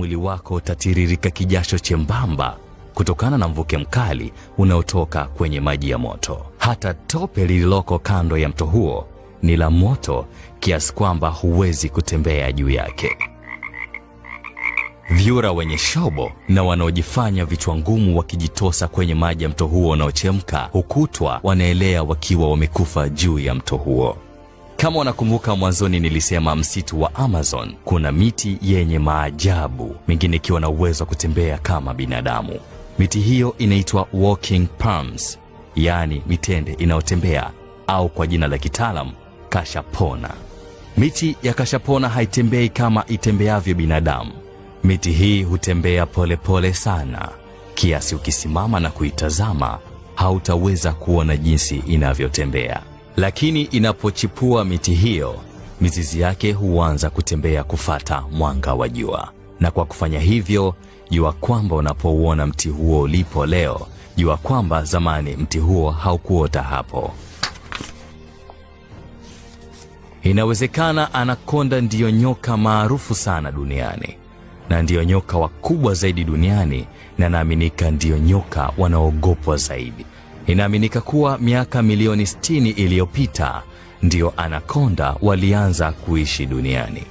mwili wako utatiririka kijasho chembamba kutokana na mvuke mkali unaotoka kwenye maji ya moto. Hata tope lililoko kando ya mto huo ni la moto kiasi kwamba huwezi kutembea juu yake. Vyura wenye shobo na wanaojifanya vichwa ngumu wakijitosa kwenye maji ya mto huo unaochemka hukutwa wanaelea wakiwa wamekufa juu ya mto huo. Kama unakumbuka mwanzoni nilisema msitu wa Amazon kuna miti yenye maajabu, mingine ikiwa na uwezo wa kutembea kama binadamu. Miti hiyo inaitwa walking palms, yaani mitende inayotembea, au kwa jina la kitaalam kashapona. Miti ya kashapona haitembei kama itembeavyo binadamu. Miti hii hutembea polepole sana, kiasi ukisimama na kuitazama hautaweza kuona jinsi inavyotembea. Lakini inapochipua miti hiyo, mizizi yake huanza kutembea kufata mwanga wa jua. Na kwa kufanya hivyo, jua kwamba unapouona mti huo ulipo leo, jua kwamba zamani mti huo haukuota hapo. Inawezekana anakonda ndiyo nyoka maarufu sana duniani, na ndiyo nyoka wakubwa zaidi duniani, na naaminika ndiyo nyoka wanaogopwa zaidi. Inaaminika kuwa miaka milioni 60 iliyopita ndiyo anakonda walianza kuishi duniani.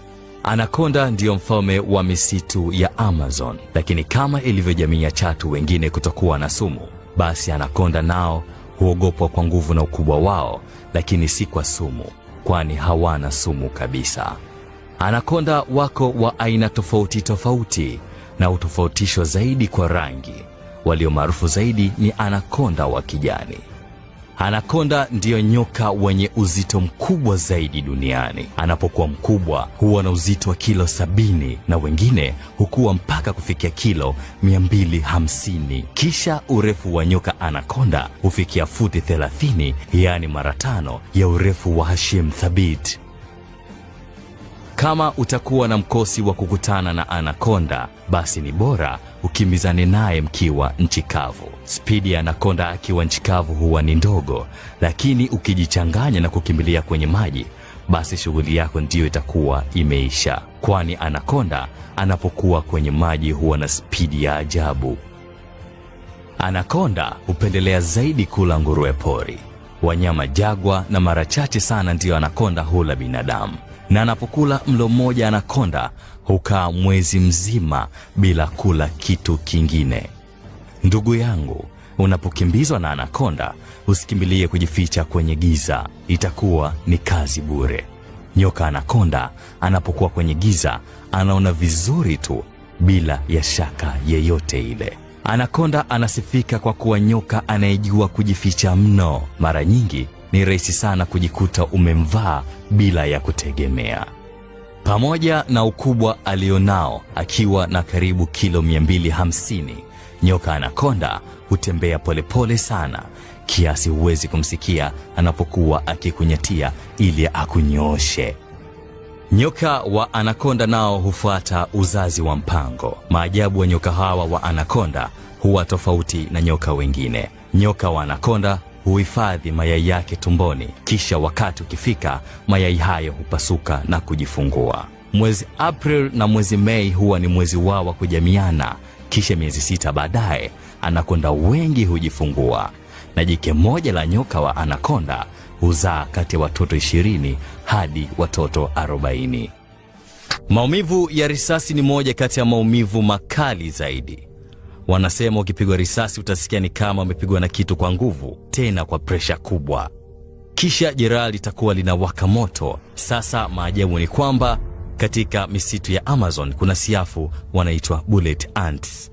Anakonda ndiyo mfalme wa misitu ya Amazon, lakini kama ilivyo jamii ya chatu wengine kutokuwa na sumu, basi anakonda nao huogopwa kwa nguvu na ukubwa wao, lakini si kwa sumu, kwani hawana sumu kabisa. Anakonda wako wa aina tofauti tofauti na hutofautishwa zaidi kwa rangi. Walio maarufu zaidi ni anakonda wa kijani. Anakonda ndiyo nyoka wenye uzito mkubwa zaidi duniani. Anapokuwa mkubwa huwa na uzito wa kilo 70 na wengine hukua mpaka kufikia kilo 250. Kisha urefu wa nyoka anakonda hufikia futi 30, yaani mara 5 ya urefu wa Hashim Thabit. Kama utakuwa na mkosi wa kukutana na anakonda, basi ni bora ukimbizane naye mkiwa nchi kavu. Spidi ya anakonda akiwa nchi kavu huwa ni ndogo, lakini ukijichanganya na kukimbilia kwenye maji, basi shughuli yako ndiyo itakuwa imeisha, kwani anakonda anapokuwa kwenye maji huwa na spidi ya ajabu. Anakonda hupendelea zaidi kula nguruwe pori, wanyama jagwa, na mara chache sana ndiyo anakonda hula binadamu. Na anapokula mlo mmoja anakonda hukaa mwezi mzima bila kula kitu kingine. Ndugu yangu, unapokimbizwa na anakonda, usikimbilie kujificha kwenye giza, itakuwa ni kazi bure. Nyoka anakonda anapokuwa kwenye giza anaona vizuri tu bila ya shaka yeyote ile. Anakonda anasifika kwa kuwa nyoka anayejua kujificha mno. Mara nyingi ni rahisi sana kujikuta umemvaa bila ya kutegemea. Pamoja na ukubwa alionao, akiwa na karibu kilo 250, nyoka anakonda hutembea polepole sana, kiasi huwezi kumsikia anapokuwa akikunyatia ili akunyooshe. Nyoka wa anakonda nao hufuata uzazi wa mpango. Maajabu wa nyoka hawa wa anakonda huwa tofauti na nyoka wengine. Nyoka wa anakonda huhifadhi mayai yake tumboni, kisha wakati ukifika mayai hayo hupasuka na kujifungua. Mwezi April na mwezi Mei huwa ni mwezi wao wa kujamiana, kisha miezi 6 baadaye anakonda wengi hujifungua, na jike moja la nyoka wa anakonda huzaa kati ya watoto 20 hadi watoto 40. Maumivu ya risasi ni moja kati ya maumivu makali zaidi. Wanasema ukipigwa risasi utasikia ni kama umepigwa na kitu kwa nguvu, tena kwa presha kubwa. Kisha jeraha litakuwa linawaka moto. Sasa maajabu ni kwamba katika misitu ya Amazon kuna siafu wanaitwa bullet ants.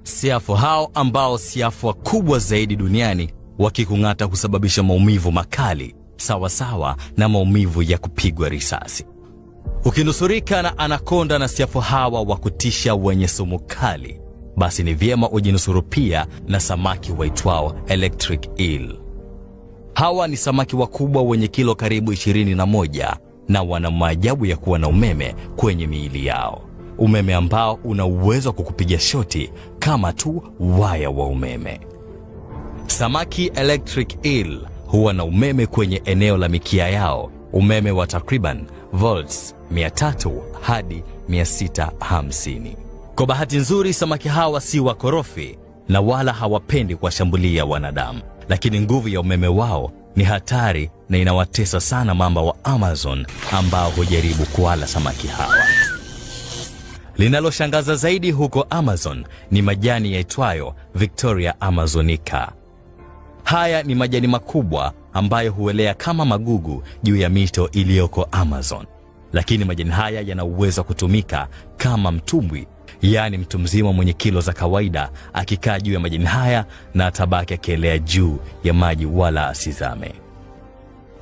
Siafu hao ambao siafu wakubwa zaidi duniani, wakikung'ata kusababisha maumivu makali sawa sawa na maumivu ya kupigwa risasi. Ukinusurika na anakonda na siafu hawa wa kutisha wenye sumu kali, basi ni vyema ujinusuru pia na samaki waitwao electric eel. Hawa ni samaki wakubwa wenye kilo karibu 21 na wana maajabu ya kuwa na umeme kwenye miili yao. Umeme ambao una uwezo wa kukupiga shoti kama tu waya wa umeme. Samaki electric eel huwa na umeme kwenye eneo la mikia yao, umeme wa takriban volts 300 hadi 650. Kwa bahati nzuri, samaki hawa si wakorofi na wala hawapendi kuwashambulia wanadamu, lakini nguvu ya umeme wao ni hatari na inawatesa sana mamba wa Amazon ambao hujaribu kuwala samaki hawa. Linaloshangaza zaidi huko Amazon ni majani yaitwayo Victoria Amazonica. Haya ni majani makubwa ambayo huelea kama magugu juu ya mito iliyoko Amazon. Lakini majani haya yana uwezo wa kutumika kama mtumbwi, yaani mtu mzima mwenye kilo za kawaida akikaa juu ya majani haya na atabaki akielea juu ya maji wala asizame.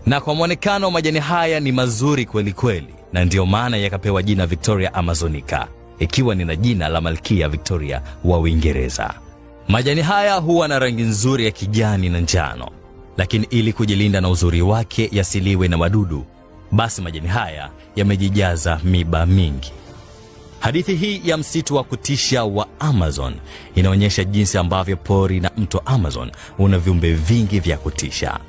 Na kwa mwonekano majani haya ni mazuri kweli kweli, na ndio maana yakapewa jina Victoria Amazonica, ikiwa ni na jina la Malkia Victoria wa Uingereza. Majani haya huwa na rangi nzuri ya kijani na njano, lakini ili kujilinda na uzuri wake yasiliwe na wadudu, basi majani haya yamejijaza miba mingi. Hadithi hii ya msitu wa kutisha wa Amazon inaonyesha jinsi ambavyo pori na mto Amazon una viumbe vingi vya kutisha.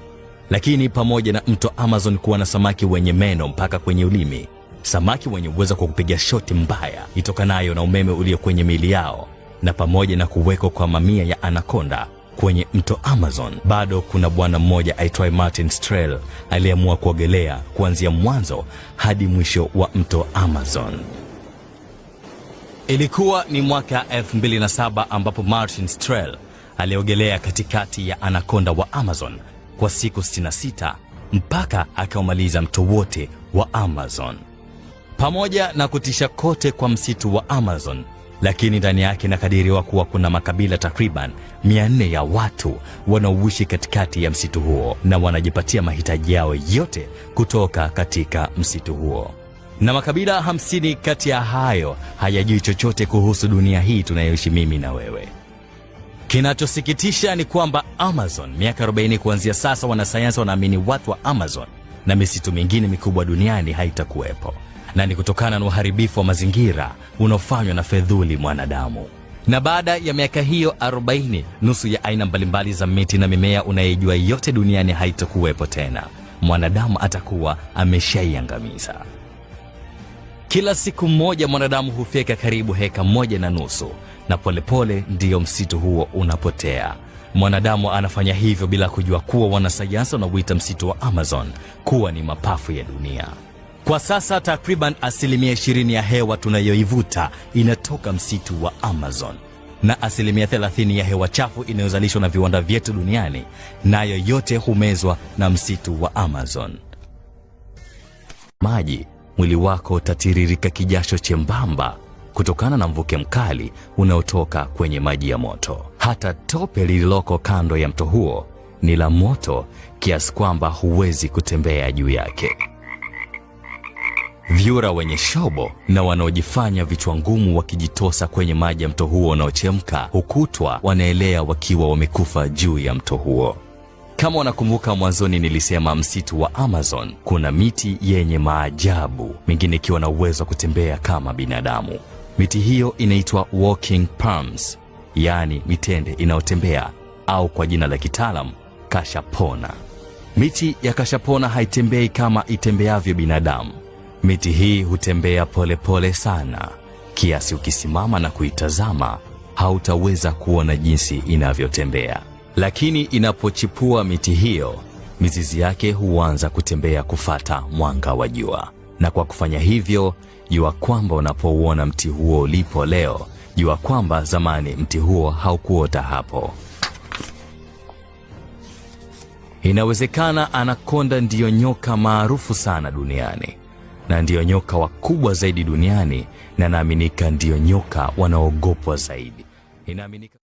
Lakini pamoja na mto Amazon kuwa na samaki wenye meno mpaka kwenye ulimi, samaki wenye uwezo kwa kupiga shoti mbaya itokanayo na umeme ulio kwenye miili yao, na pamoja na kuwekwa kwa mamia ya anakonda kwenye mto Amazon, bado kuna bwana mmoja aitwaye Martin Strel aliamua kuogelea kuanzia mwanzo hadi mwisho wa mto Amazon. Ilikuwa ni mwaka 2007 ambapo Martin Strel aliogelea katikati ya anakonda wa Amazon kwa siku 66 mpaka akaumaliza mto wote wa Amazon. Pamoja na kutisha kote kwa msitu wa Amazon, lakini ndani yake inakadiriwa kuwa kuna makabila takriban 400 ya watu wanaoishi katikati ya msitu huo na wanajipatia mahitaji yao yote kutoka katika msitu huo. Na makabila 50 kati ya hayo hayajui chochote kuhusu dunia hii tunayoishi mimi na wewe. Kinachosikitisha ni kwamba Amazon, miaka 40 kuanzia sasa, wanasayansi wanaamini watu wa Amazon na misitu mingine mikubwa duniani haitakuwepo, na ni kutokana na uharibifu wa mazingira unaofanywa na fedhuli mwanadamu. Na baada ya miaka hiyo 40, nusu ya aina mbalimbali za miti na mimea unayejua yote duniani haitakuwepo tena. Mwanadamu atakuwa ameshaiangamiza. Kila siku moja mwanadamu hufyeka karibu heka 1.5, na polepole ndiyo msitu huo unapotea. Mwanadamu anafanya hivyo bila kujua kuwa wanasayansi wanauita msitu wa Amazon kuwa ni mapafu ya dunia. Kwa sasa takriban 20% ya hewa tunayoivuta inatoka msitu wa Amazon, na 30% ya hewa chafu inayozalishwa na viwanda vyetu duniani nayo yote humezwa na msitu wa Amazon. Maji, mwili wako utatiririka kijasho chembamba kutokana na mvuke mkali unaotoka kwenye maji ya moto. Hata tope lililoko kando ya mto huo ni la moto kiasi kwamba huwezi kutembea juu yake. Vyura wenye shobo na wanaojifanya vichwa ngumu wakijitosa kwenye maji ya mto huo unaochemka hukutwa wanaelea wakiwa wamekufa juu ya mto huo. Kama unakumbuka mwanzoni nilisema msitu wa Amazon kuna miti yenye maajabu, mingine ikiwa na uwezo wa kutembea kama binadamu. Miti hiyo inaitwa walking palms, yaani mitende inayotembea, au kwa jina la kitaalam kashapona. Miti ya kashapona haitembei kama itembeavyo binadamu. Miti hii hutembea polepole sana, kiasi ukisimama na kuitazama hautaweza kuona jinsi inavyotembea. Lakini inapochipua miti hiyo, mizizi yake huanza kutembea kufata mwanga wa jua. Na kwa kufanya hivyo, jua kwamba unapouona mti huo ulipo leo, jua kwamba zamani mti huo haukuota hapo. Inawezekana anakonda ndiyo nyoka maarufu sana duniani, na ndiyo nyoka wakubwa zaidi duniani, na naaminika ndiyo nyoka wanaogopwa zaidi. Inaaminika